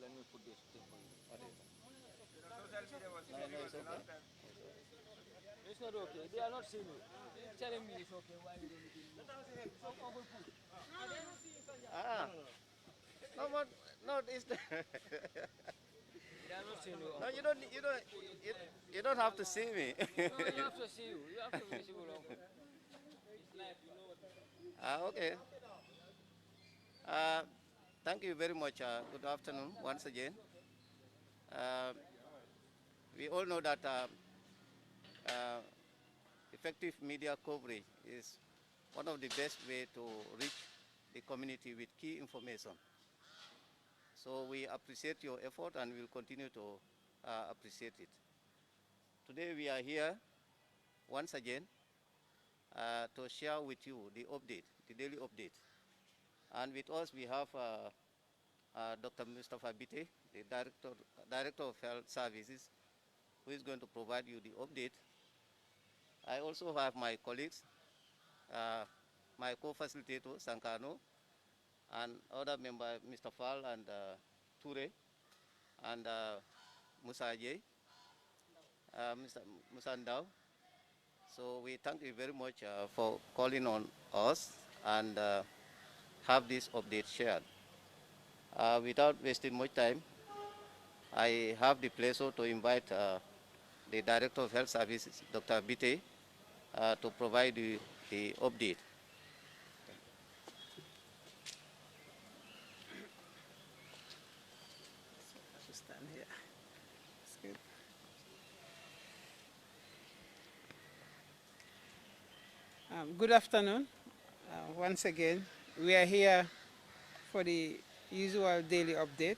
let me put this thing for you. What is it? No, no, it's okay. It's not okay. They are not seeing you. They're telling me it's okay. Why you don't need it? So, Uncle Pooh. Ah, no, but no, it's They are not seeing you, no. Uncle. You, you don't have to see me. No, you have to see you. You have to be visible, Uncle. It's life, you know what it is. Ah, okay. Uh, Thank you very much. Good afternoon once again. Uh, we all know that uh, effective media coverage is one of the best way to reach the community with key information. So we appreciate your effort and we will continue to appreciate it. Today we are here once again to share with you the update, the daily update. And with us we have Dr. Mustafa Bite, the Director of Health Services, who is going to provide you the update. I also have my colleagues, uh, my co-facilitator, Sankano, and other member, Mr. Fall and Ture, and Musa Ajay, Mr. Musandao. So we thank you very much for calling on us and have this update shared. Without wasting much time, I have the pleasure to invite the Director of Health Services, Dr. Bite, to provide you the update. Just stand here. That's good. Good afternoon. Once again, we are here for the usual daily update.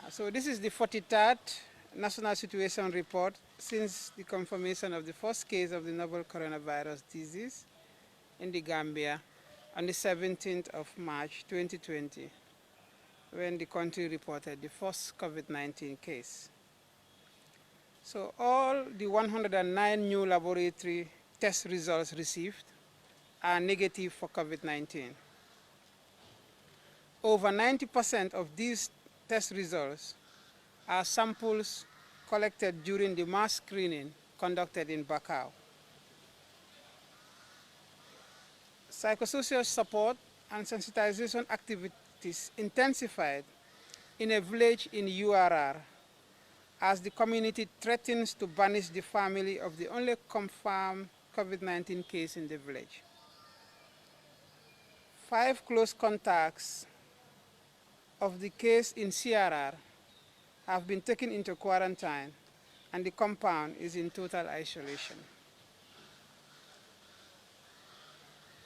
So this is the 43rd National Situation Report since the confirmation of the first case of the novel coronavirus disease in the Gambia on the 17th of March 2020, when the country reported the first COVID-19 case. So all the 109 new laboratory test results received are negative for COVID-19. Over 90% of these test results are samples collected during the mass screening conducted in Bakau. Psychosocial support and sensitization activities intensified in a village in URR as the community threatens to banish the family of the only confirmed COVID-19 case in the village. 5 close contacts of the case in CRR have been taken into quarantine and the compound is in total isolation.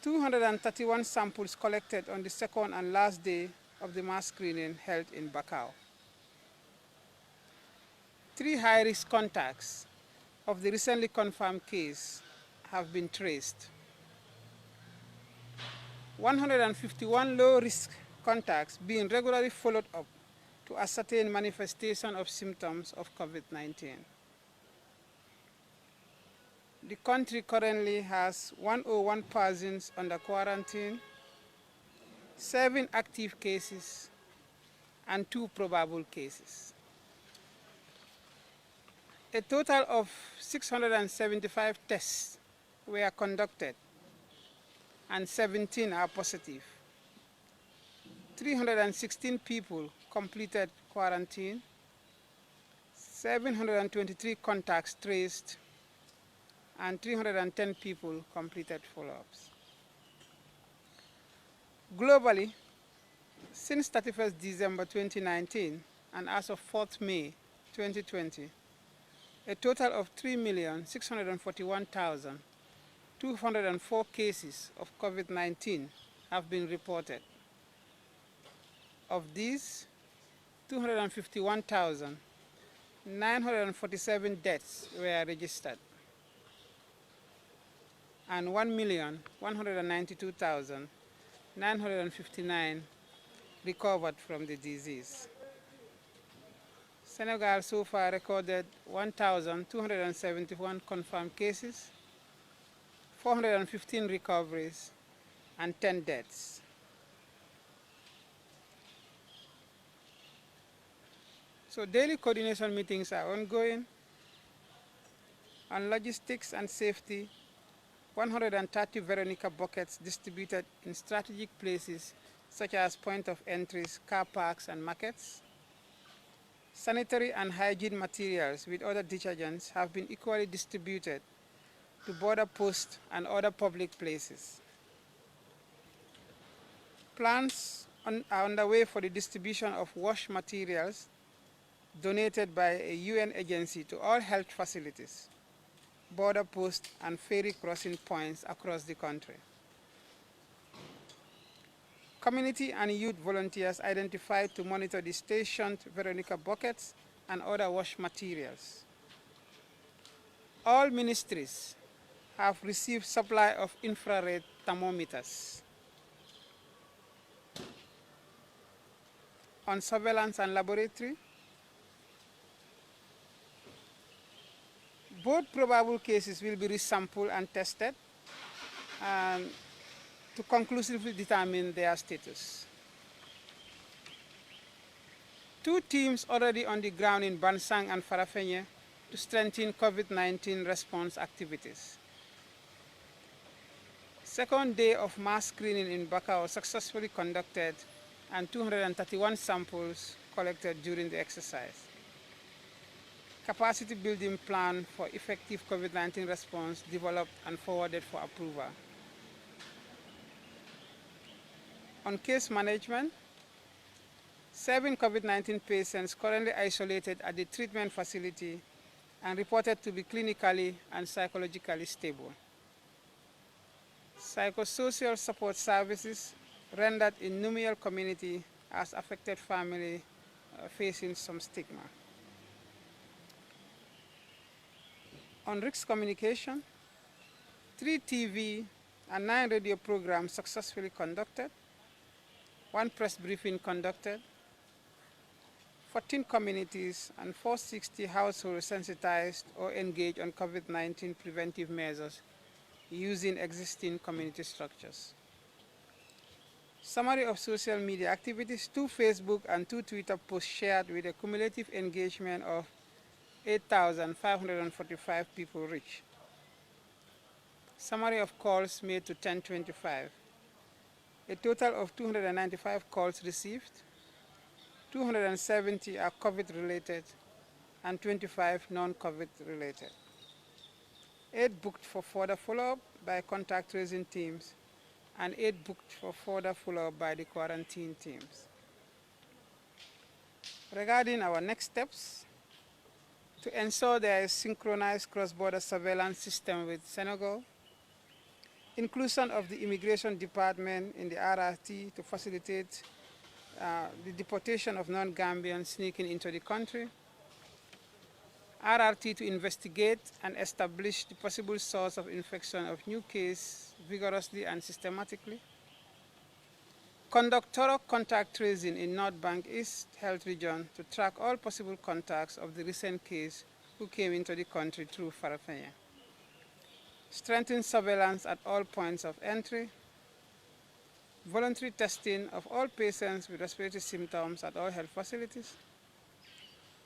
231 samples collected on the second and last day of the mass screening held in Bakau. 3 high-risk contacts of the recently confirmed case have been traced. 151 low-risk contacts being regularly followed up to ascertain manifestation of symptoms of COVID-19. The country currently has 101 persons under quarantine, 7 active cases, and 2 probable cases. A total of 675 tests were conducted and 17 are positive. 316 people completed quarantine, 723 contacts traced, and 310 people completed follow-ups. Globally, since 31st December 2019 and as of 4th May 2020, a total of 3,641,204 cases of COVID-19 have been reported. Of these, 251,947 deaths were registered and 1,192,959 recovered from the disease. Senegal so far recorded 1,271 confirmed cases, 415 recoveries, and 10 deaths. So daily coordination meetings are ongoing. On logistics and safety, 130 Veronica buckets distributed in strategic places such as point of entries, car parks, and markets. Sanitary and hygiene materials with other detergents have been equally distributed to border posts and other public places. Plans are underway for the distribution of wash materials donated by a UN agency to all health facilities, border posts, and ferry crossing points across the country. Community and youth volunteers identified to monitor the stationed Veronica buckets and other wash materials. All ministries have received supply of infrared thermometers. On surveillance and laboratory, both probable cases will be resampled and tested to conclusively determine their status. 2 teams already on the ground in Bansang and Farafenye to strengthen COVID-19 response activities. Second day of mass screening in Bakau successfully conducted and 231 samples collected during the exercise. Capacity building plan for effective COVID-19 response developed and forwarded for approval. On case management, 7 COVID-19 patients currently isolated at the treatment facility and reported to be clinically and psychologically stable. Psychosocial support services rendered in Numiel community as affected family facing some stigma. On risk communication, 3 TV and 9 radio programs successfully conducted, 1 press briefing conducted, 14 communities and 460 households sensitized or engaged on COVID-19 preventive measures using existing community structures. Summary of social media activities: 2 Facebook and 2 Twitter posts shared with a cumulative engagement of 8,545 people reached. Summary of calls made to 1025. A total of 295 calls received, 270 are COVID-related, and 25 non-COVID related. 8 booked for further follow-up by contact tracing teams, and 8 booked for further follow-up by the quarantine teams. Regarding our next steps, to ensure there is synchronized cross-border surveillance system with Senegal, inclusion of the Immigration Department in the RRT to facilitate the deportation of non-Gambians sneaking into the country, RRT to investigate and establish the possible source of infection of new case vigorously and systematically, conduct thorough contact tracing in North Bank East Health Region to track all possible contacts of the recent case who came into the country through Farafenye, strengthen surveillance at all points of entry, voluntary testing of all patients with respiratory symptoms at all health facilities,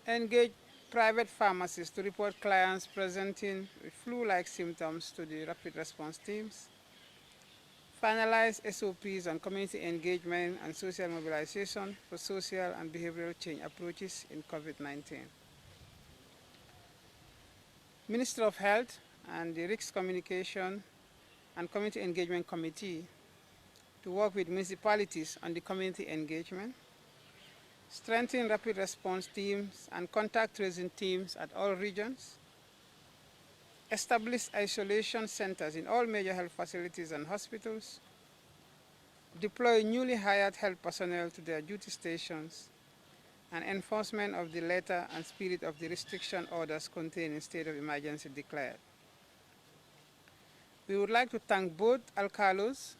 engage private pharmacists to report clients presenting with flu-like symptoms to the rapid response teams, finalize SOPs on community engagement and social mobilization for social and behavioral change approaches in COVID-19. Minister of Health and the Risk Communication and Community Engagement Committee to work with municipalities on the community engagement, strengthen rapid response teams and contact tracing teams at all regions, establish isolation centers in all major health facilities and hospitals, deploy newly hired health personnel to their duty stations, and enforcement of the letter and spirit of the restriction orders contained in state of emergency declared. We would like to thank both Alcalos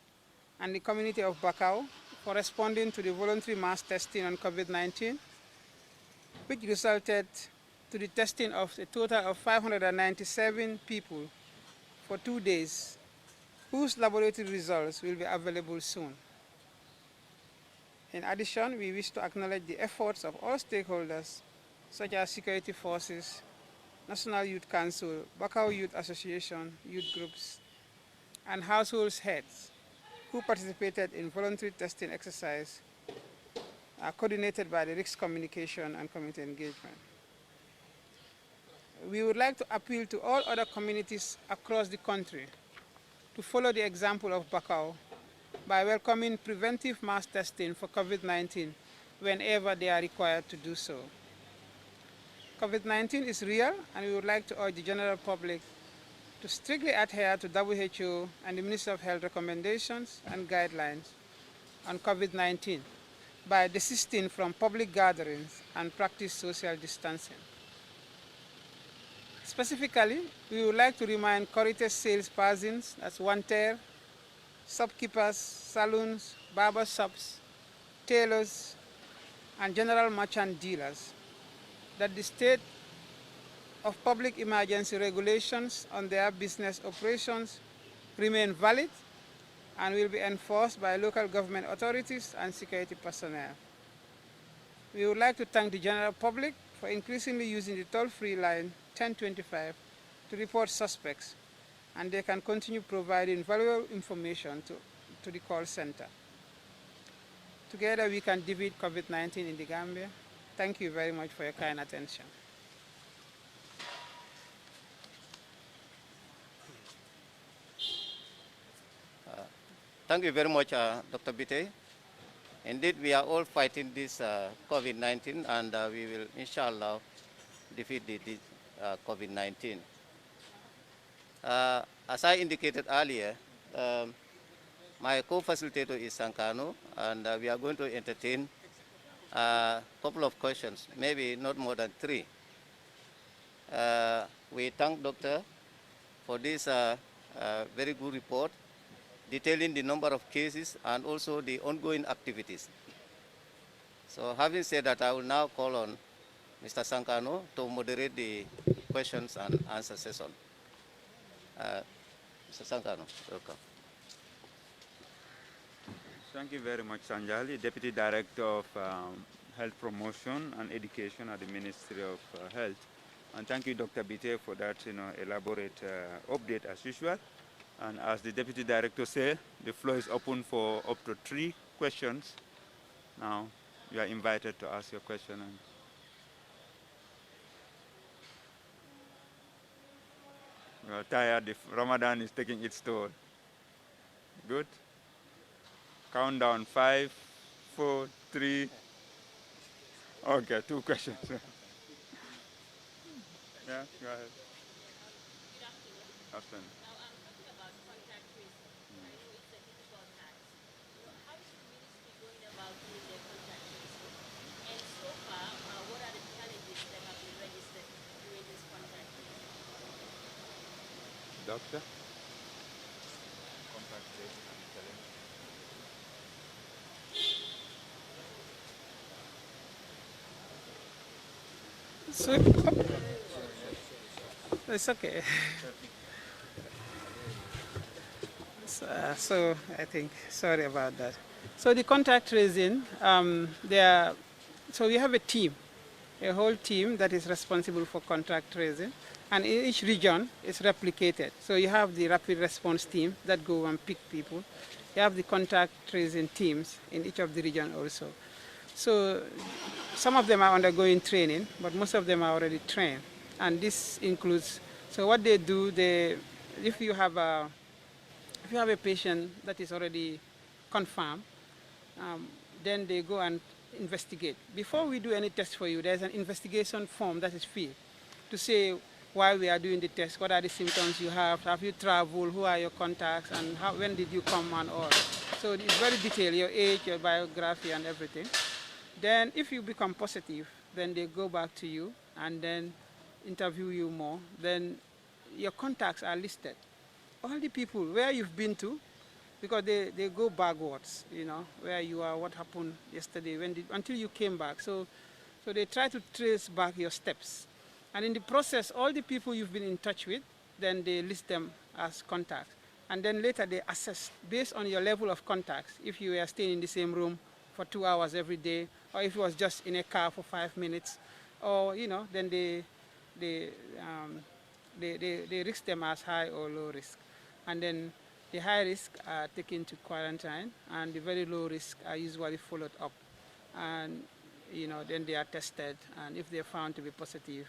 and the community of Bakau for responding to the voluntary mass testing on COVID-19, which resulted to the testing of a total of 597 people for 2 days, whose laboratory results will be available soon. In addition, we wish to acknowledge the efforts of all stakeholders such as security forces, National Youth Council, Bakau Youth Association, youth groups, and household heads who participated in voluntary testing exercise coordinated by the Risk Communication and Community Engagement. We would like to appeal to all other communities across the country to follow the example of Bakau by welcoming preventive mass testing for COVID-19 whenever they are required to do so. COVID-19 is real, and we would like to urge the general public to strictly adhere to WHO and the Ministry of Health recommendations and guidelines on COVID-19 by desisting from public gatherings and practice social distancing. Specifically, we would like to remind Corites salespersons, that's one-tier, shopkeepers, saloons, barber shops, tailors, and general merchant dealers that the state of public emergency regulations on their business operations remain valid and will be enforced by local government authorities and security personnel. We would like to thank the general public for increasingly using the toll-free line 1025 to report suspects, and they can continue providing valuable information to the call center. Together we can defeat COVID-19 in the Gambia. Thank you very much for your kind attention. Thank you very much, Dr. Bite. Indeed, we are all fighting this COVID-19, and we will, inshallah, defeat the COVID-19. As I indicated earlier, my co-facilitator is Sankano, and we are going to entertain a couple of questions, maybe not more than 3. We thank Doctor for this very good report, detailing the number of cases and also the ongoing activities. So having said that, I will now call on Mr. Sankano to moderate the questions and answer session. Mr. Sankano, welcome. Thank you very much, Sanjali, Deputy Director of Health Promotion and Education at the Ministry of Health. And thank you, Dr. Bite, for that elaborate update as usual. And as the Deputy Director said, the floor is open for up to 3 questions. Now, you are invited to ask your question. You are tired, if Ramadan is taking its toll. Good? Countdown, 5, 4, 3. Okay, 2 questions. Yeah, go ahead. Afternoon. Doctor? So, it's okay. So I think, sorry about that. So the contact tracing, so we have a team, a whole team that is responsible for contact tracing, and in each region is replicated. So you have the rapid response team that go and pick people. You have the contact tracing teams in each of the region also. So some of them are undergoing training, but most of them are already trained. And this includes, so what they do, if you have a patient that is already confirmed, then they go and investigate. Before we do any test for you, there's an investigation form that is filled to say why we are doing the test, what are the symptoms you have you traveled, who are your contacts, and when did you come and all. So it's very detailed, your age, your biography, and everything. Then if you become positive, then they go back to you and then interview you more. Then your contacts are listed. All the people, where you've been to, because they go backwards, where you are, what happened yesterday, until you came back. So they try to trace back your steps. And in the process, all the people you've been in touch with, then they list them as contacts. And then later they assess, based on your level of contacts, if you were staying in the same room for 2 hours every day, or if it was just in a car for 5 minutes, or then they, um, they risk them as high or low risk. And then the high risk are taken to quarantine, and the very low risk are usually followed up. And then they are tested, and if they're found to be positive,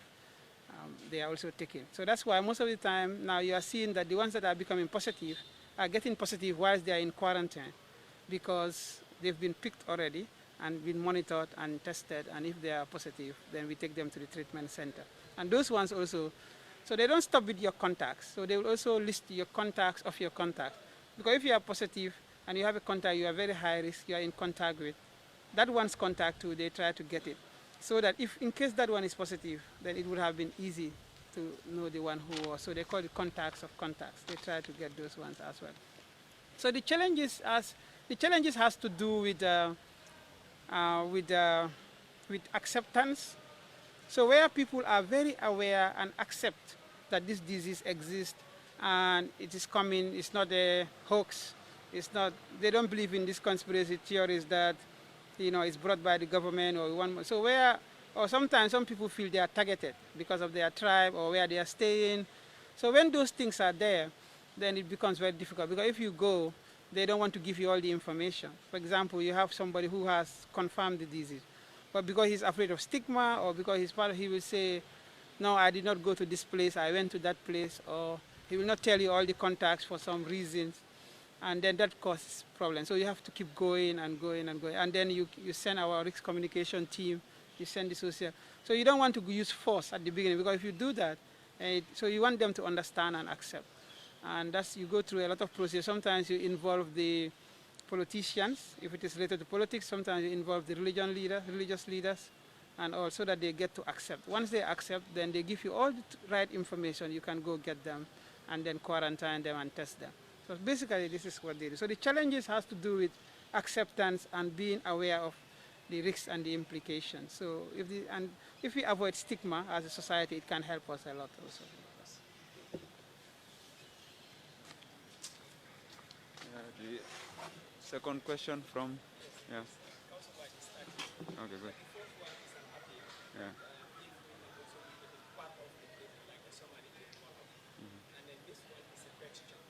they are also taken. So that's why most of the time now you are seeing that the ones that are becoming positive are getting positive whilst they are in quarantine, because they've been picked already and been monitored and tested, and if they are positive, then we take them to the treatment center. And those ones also, so they don't stop with your contacts, so they will also list your contacts of your contacts. Because if you are positive and you have a contact you are very high risk, you are in contact with, that one's contact too, they try to get it. So that if in case that one is positive, then it would have been easy to know the one who was. So they call it contacts of contacts. They try to get those ones as well. So the challenges has to do with acceptance. So where people are very aware and accept that this disease exists and it is coming, it's not a hoax, it's not, they don't believe in these conspiracy theories that it's brought by the government or one. So or sometimes some people feel they are targeted because of their tribe or where they are staying. So when those things are there, then it becomes very difficult, because if you go, they don't want to give you all the information. For example, you have somebody who has confirmed the disease, but because he's afraid of stigma or because he's part of, he will say, no, I did not go to this place, I went to that place, or he will not tell you all the contacts for some reasons, and then that causes problems. So you have to keep going and going and going, and then you send our risk communication team, you send the social. So you don't want to use force at the beginning, because if you do that, so you want them to understand and accept. And you go through a lot of process. Sometimes you involve the politicians, if it is related to politics. Sometimes you involve the religious leaders, and also that they get to accept. Once they accept, then they give you all the right information. You can go get them and then quarantine them and test them. So basically, this is what they do. So the challenges has to do with acceptance and being aware of the risks and the implications. So if we avoid stigma as a society, it can help us a lot also. The second question from, yeah. Okay, good. Yeah. And then this one is a question.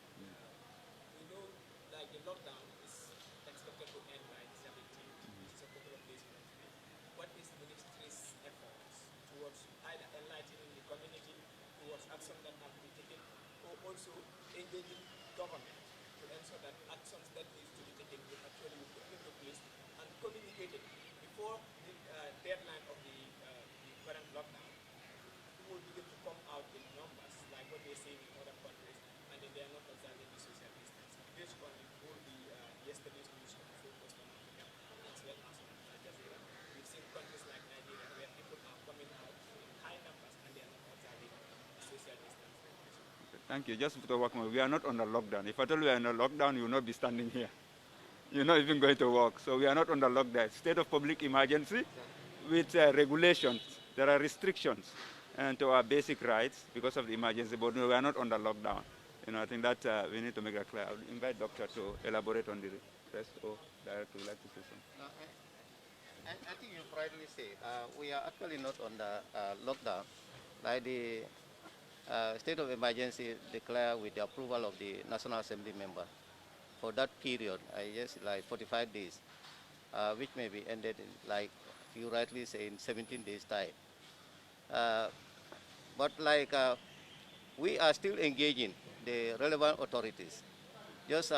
We know like the lockdown is expected to end by the 17th, which is a couple of days from today. What is the ministry's efforts towards either enlightening the community towards action that have to be taken, or also engaging government to ensure that actions that need to be taken will actually be put into place and communicated before the deadline of the current lockdown? People will begin to come out in numbers, like what they're saying in other countries, and then they are not observing the social distance. Based on yesterday's news focused on Africa as well as on Al Jazeera, we've seen countries like Nigeria where people are coming out in high numbers and they are not observing the social distance regulation. Thank you. Just to work, we are not on a lockdown. If I told you we are on a lockdown, you will not be standing here. You're not even going to work. So we are not on the lockdown. State of public emergency with regulations. There are restrictions and to our basic rights because of the emergency, but we are not on the lockdown. I think that we need to make that clear. I will invite Doctor to elaborate on the rest, or Director would like to say something. No, I think you rightly say we are actually not on the lockdown. Like the state of emergency declared with the approval of the National Assembly member for that period, I guess like 45 days, which may be ended in, like you rightly say, in 17 days' time. But like we are still engaging the relevant authorities. Just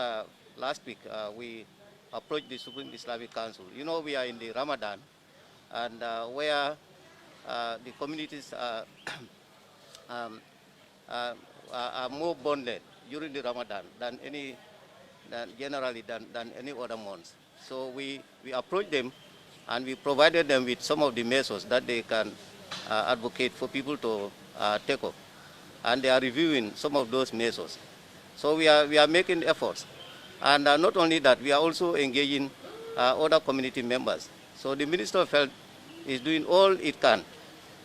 last week, we approached the Supreme Islamic Council. We are in the Ramadan, and where the communities are more bonded during the Ramadan than generally than any other months. So we approached them, and we provided them with some of the measures that they can advocate for people to take up. And they are reviewing some of those measures. So we are making efforts. And not only that, we are also engaging other community members. So the Minister of Health is doing all it can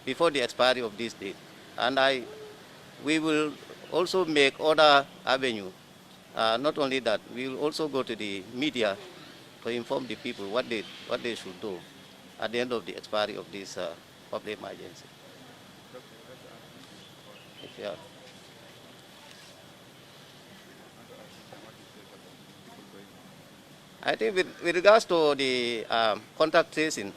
before the expiry of this date. And we will also make other avenues. Not only that, we will also go to the media to inform the people what they should do at the end of the expiry of this of the emergency. If you are. I think with regards to the contact tracing,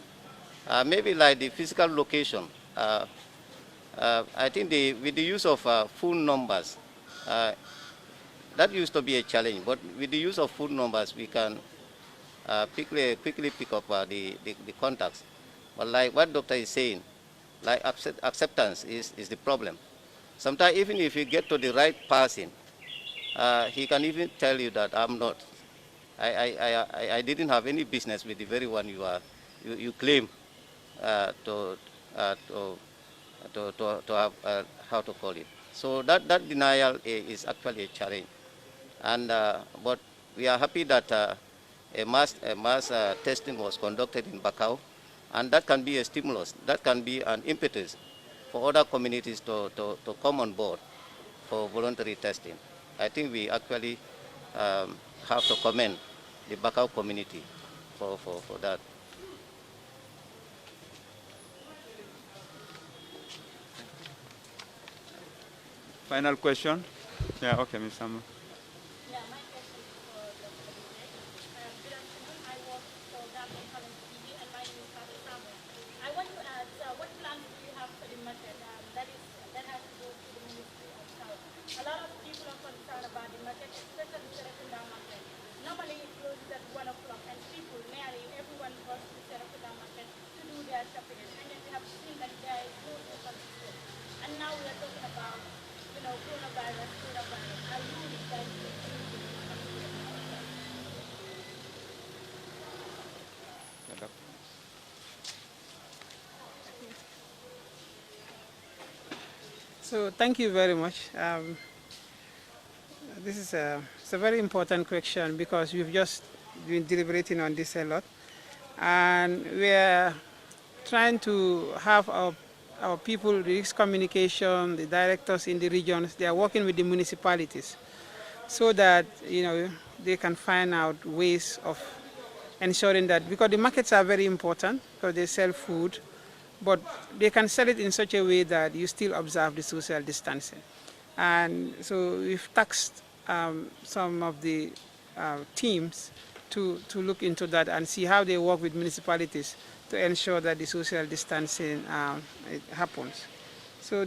maybe like the physical location, I think with the use of phone numbers, that used to be a challenge, but with the use of phone numbers, we can quickly pick up the contacts. But like what doctor is saying, like acceptance is the problem. Sometimes even if you get to the right person, he can even tell you that I'm not. I didn't have any business with the very one you claim to have how to call it. So that denial is actually a challenge, and but we are happy that a mass testing was conducted in Bakau, and that can be a stimulus, that can be an impetus for other communities to come on board for voluntary testing. I think we actually have to commend the Bakau community for that. Final question? Yeah, okay, Ms. Sama. Yeah, my question is for Dr. Abhishek. Good afternoon. I work for Gambian Talent TV, and my name is Fatou. I want to ask, what plans do you have for the market that has to go to the Ministry of Health? A lot of people are concerned about the market, especially Serekunda market. Normally it closes at 1 o'clock, and people, nearly everyone goes to Serekunda market to do their shopping. And then we have seen that there is no open store. And now we are talking about coronavirus. Are you guys So thank you very much. This is it's a very important question because we've just been deliberating on this a lot. And we're trying to have our people, the risk communication, the directors in the regions, they are working with the municipalities so that, they can find out ways of ensuring that, because the markets are very important because they sell food, but they can sell it in such a way that you still observe the social distancing. And so we've taxed some of the teams to look into that and see how they work with municipalities to ensure that the social distancing it happens. So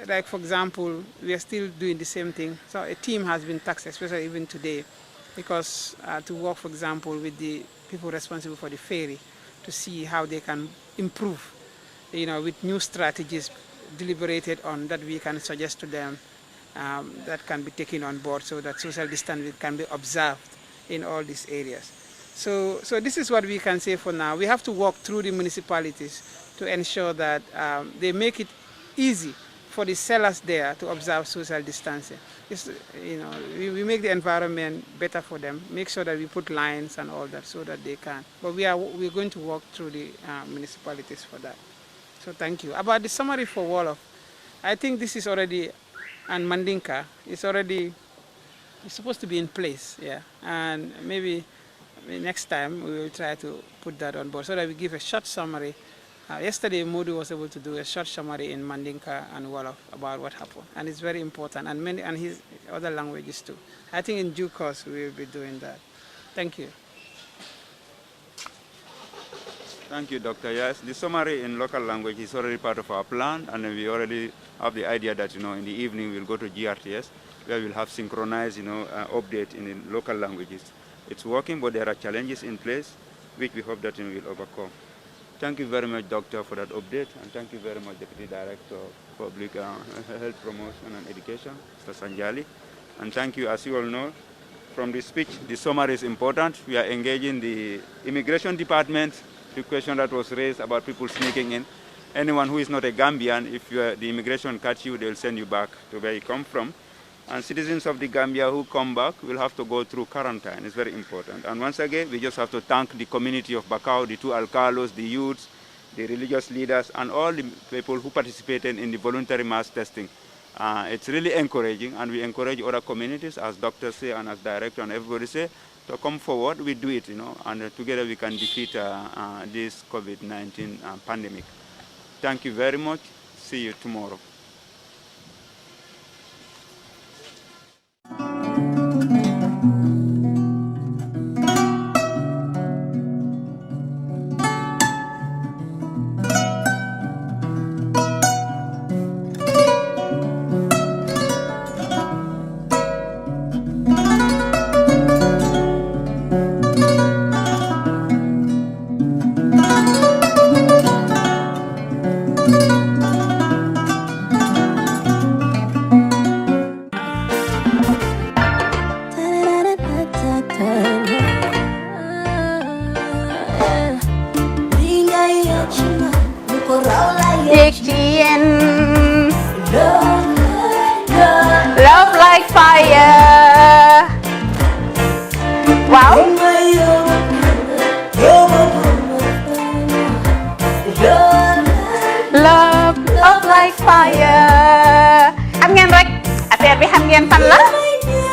like for example, we are still doing the same thing. So a team has been taxed, especially even today, because to work, for example, with the people responsible for the ferry to see how they can improve, with new strategies deliberated on that we can suggest to them that can be taken on board so that social distancing can be observed in all these areas. So this is what we can say for now. We have to work through the municipalities to ensure that they make it easy for the sellers there to observe social distancing. We make the environment better for them, make sure that we put lines and all that so that they can. But we're going to work through the municipalities for that. So thank you. About the summary for Wolof, I think this is already, and Mandinka, it's supposed to be in place, yeah. And maybe next time we will try to put that on board so that we give a short summary. Yesterday, Modu was able to do a short summary in Mandinka and Wolof about what happened, and it's very important, and his other languages too. I think in due course we will be doing that. Thank you. Thank you, Doctor. Yes, the summary in local language is already part of our plan, and we already have the idea that, in the evening we'll go to GRTS, where we'll have synchronized, update in the local languages. It's working, but there are challenges in place, which we hope that we'll overcome. Thank you very much, Doctor, for that update, and thank you very much, Deputy Director of Public Health Promotion and Education, Mr. Sanjali. And thank you, as you all know, from the speech, the summary is important. We are engaging the Immigration Department. The question that was raised about people sneaking in. Anyone who is not a Gambian, if the immigration catch you, they'll send you back to where you come from. And citizens of the Gambia who come back will have to go through quarantine. It's very important. And once again, we just have to thank the community of Bakau, the two alcalos, the youths, the religious leaders, and all the people who participated in the voluntary mass testing. It's really encouraging, and we encourage other communities, as doctors say and as director and everybody say, to come forward. We do it, and together we can defeat this COVID-19 pandemic. Thank you very much. See you tomorrow. Love like fire. Wow. Love like fire. Xam ngeen rek affaire bi xam ngeen fan la?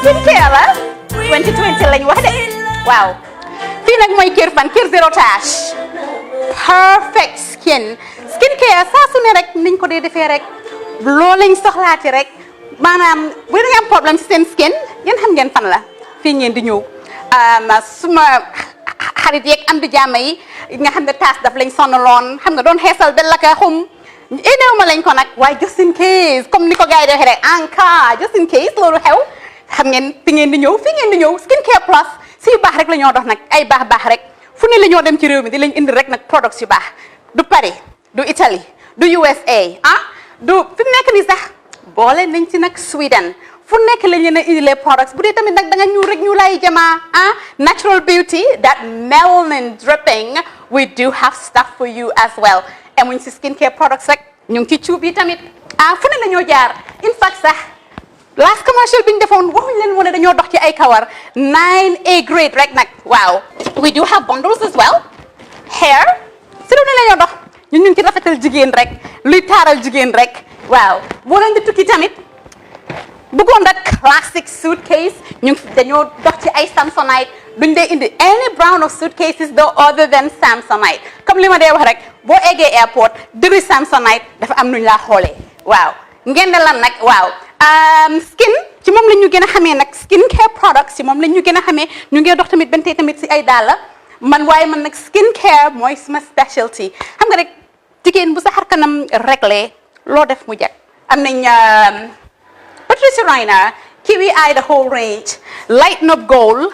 Skincare la. 2020 lañ wax de. Waaw. Fii nag mooy Kerr fan Kerr zero tache. Perfect skin. Skincare saa su ne rek niñ ko dee defee rek. Loo lañ soxlaati rek. Maanaam bu ngeen am problème ci seen skin ngeen xam ngeen fan la fii ngeen di ñëw suma xarit yeeg am di jàmm yi nga xam ne taas daf lañ sonaloon xam nga doon xeesal ba la ka xum éneew ma lañ ko nag waaye just in case comme ni ko gars yi defee rek en cas just in case loolu xew xam ngeen fi ngeen di ñëw fii ngeen di ñëw skincare plus si yu baax rek la ñoo dox nag ay baax rek fu ne la ñoo dem ci réew mi di lañ indi rek nag products yu baax du Paris du Italie du USA du fi mu nekk nii sax boole nañ ci nag Sweden fu nekk lañ leen a indilee products bu dee tamit nag da nga ñuul rek ñu lay jamaa natural beauty that melanin dripping we do have stuff for you as well emuñ si skincare products rek ñu ngi ci cuub yi tamit fu ne la ñoo jaar in fact sax last commercial bi ñu defoon waxuñ leen woon ne dañoo dox ci ay kawar 9A grade rek nag waaw we do have bundles as well hair si lu ne la ñoo dox ñun ñu ngi ci rafetal jigéen rek luy taaral jigéen rek waaw boo leen di tukki tamit bëggoon rek classic suitcase ñu dañoo dox ci ay Samsonite duñ dee indi any brand of suitcases though other than Samsonite comme li ma dee wax rek boo eggee airport dëri Samsonite dafa am nuñ laa xoolee waaw ngeen ne lan nag waaw skin ci moom la ñu gën a xamee nag skin care products ci moom la ñu gën a xamee ñu ngi dox tamit bentee tamit si ay dàlla man waaye man nag skin care mooy suma specialty xam nga rek jigéen bu sa xar kanam réglé loo def mu jag am nañ Patricia Reiner Kiwi Eye the whole range Lighten Up Gold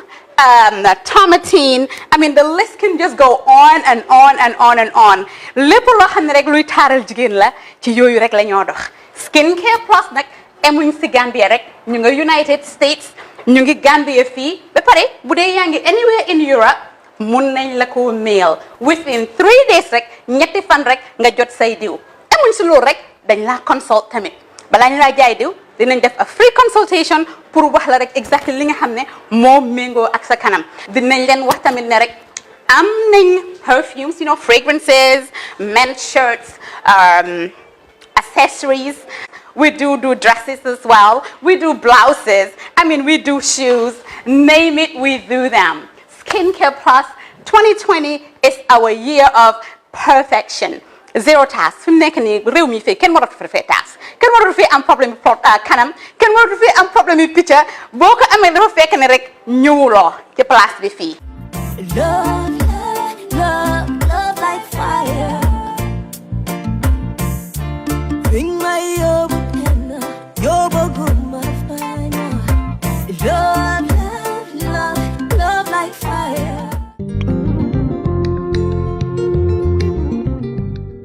Tomatine I mean the list can just go on and on and on and on lépp loo xam ne rek luy taaral jigéen la ci yooyu rek la ñoo dox skin care plus nag emuñ si Gambia rek ñu nga United States ñu ngi Gambia fii ba pare bu dee yaa ngi anywhere in Europe mun nañ la ko mail within 3 days rek ñetti fan rek nga jot say diw emuñ si loolu rek dañ laa consult tamit balaa ñu laa jaay diw dinañ def a free consultation pour wax la rek exactly li nga xam ne moo méngoo ak sa kanam dinañ leen wax tamit ne rek am nañ perfumes you know fragrances men's shirts accessories we do dresses as well we do blouses I mean we do shoes name it we do them Skincare Plus 2020 is our year of perfection zero task fi mu nekk nii réew mi fii kenn waratu fi taas kenn waratu fi am problème kanam kenn waratu fi am problème yu picca boo ko amee dafa fekk ne rek ñëwuloo ci place bi fii. Love like fire. Bring my love like fire.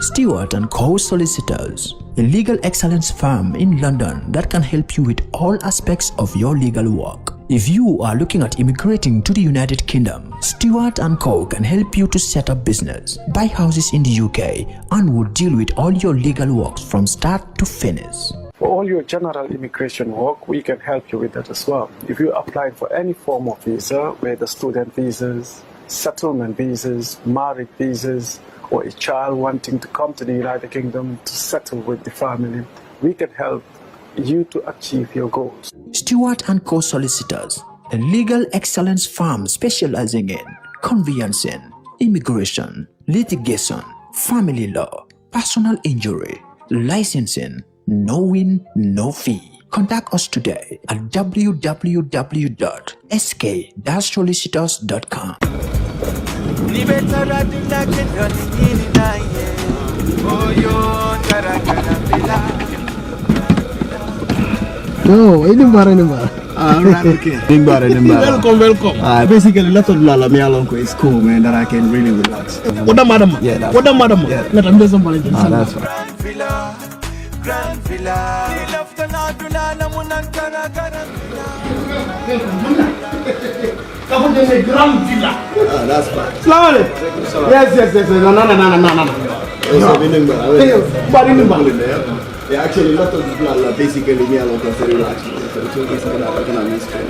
Stewart & Co. Solicitors, a legal excellence firm in London that can help you with all aspects of your legal work. If you are looking at immigrating to the United Kingdom, Stewart & Co. can help you to set up business, buy houses in the UK, and will deal with all your legal works from start to finish. For all your general immigration work, we can help you with that as well. If you're applying for any form of visa, whether student visas, settlement visas, marriage visas, or a child wanting to come to the United Kingdom to settle with the family, we can help you to achieve your goals. Stewart & Co. Solicitors, a legal excellence firm specializing in conveyancing, immigration, litigation, family law, personal injury, licensing, no win, no fee. Contact us today at www.sk-solicitors.com. No, ini bara. Alright, okay. Welcome. Basically, lot of lala me along is cool, man. That I can really relax. What madam? Yeah, what madam? Yeah, that's somebody. That's fine. Grand Villa. That's fine. Salaam. Yes. No. Yeah, actually, a lot of people are basically me alone because they relax. So it's basically I can understand.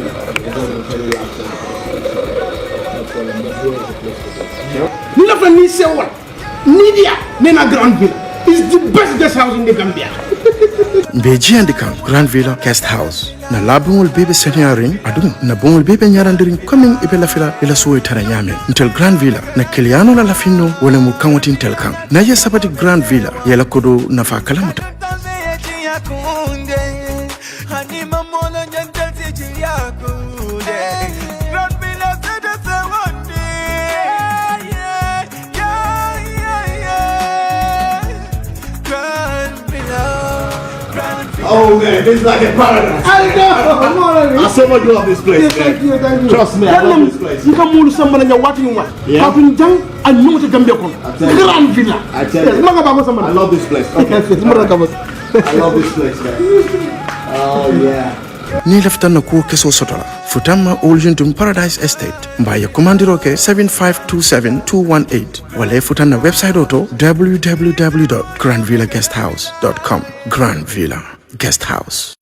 Never need say what? Nidia, Nena Grand Villa is the best guest house in the Gambia. Beji and the Grand Villa Guest House. Na labungul bebe senyaring adum na bungul bebe nyarandiring coming ibela fila ila suwe taranyame until Grand Villa na kiliano la lafino wale mukangoti intel kang na ye sabati Grand Villa yela kodo na fa kalamuta. Oh man, this is like a paradise. I know. I so much love this place. Yeah, thank you. Trust me, I love this place. You come to someone and you're watching what? Yeah. I know what Gambia Grand Villa. I tell you. I love this place. Okay. I love this place, man. Oh yeah. Ni leftana ko keso sotola futama Oljuntum Paradise Estate mbaya kumandiroke 7527218 wale futana website auto www.grandvillaguesthouse.com. Grand Villa Guest House.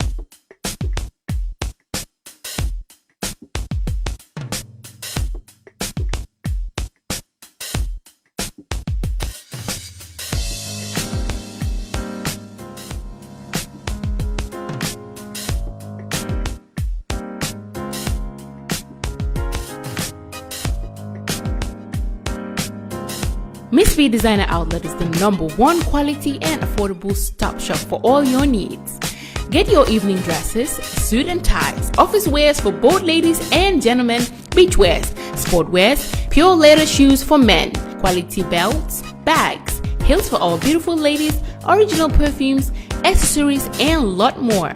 Miss V Designer Outlet is the #1 quality and affordable stop shop for all your needs. Get your evening dresses, suit and ties, office wears for both ladies and gentlemen, beach wears, sport wears, pure leather shoes for men, quality belts, bags, heels for our beautiful ladies, original perfumes, accessories, and a lot more.